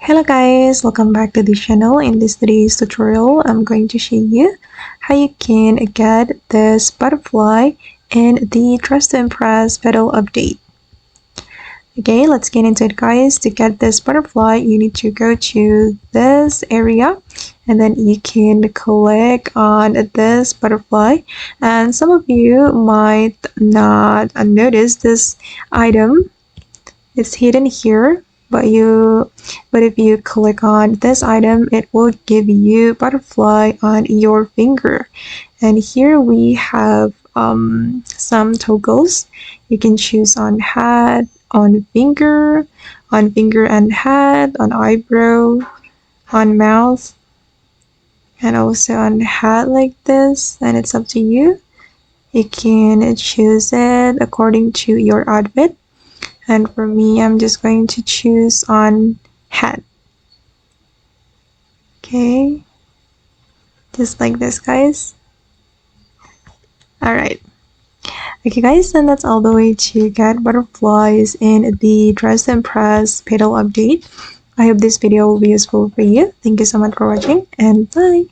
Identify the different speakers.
Speaker 1: Hello guys, welcome back to the channel. In this today's tutorial, I'm going to show you how you can get this butterfly in the Dress to Impress Petal Update. Okay, let's get into it guys. To get this butterfly, you need to go to this area and then you can click on this butterfly, and some of you might not notice this item. It's hidden here, but if you click on this item, it will give you butterfly on your finger. And here we have some toggles. You can choose on hat, on finger and hat, on eyebrow, on mouth, and also on hat like this. And it's up to you. You can choose it according to your outfit. And for me, I'm just going to choose on hat. Okay, just like this guys. Alright, okay guys, and that's all the way to get butterflies in the Dress to Impress Petal Update. I hope this video will be useful for you. Thank you so much for watching, and bye.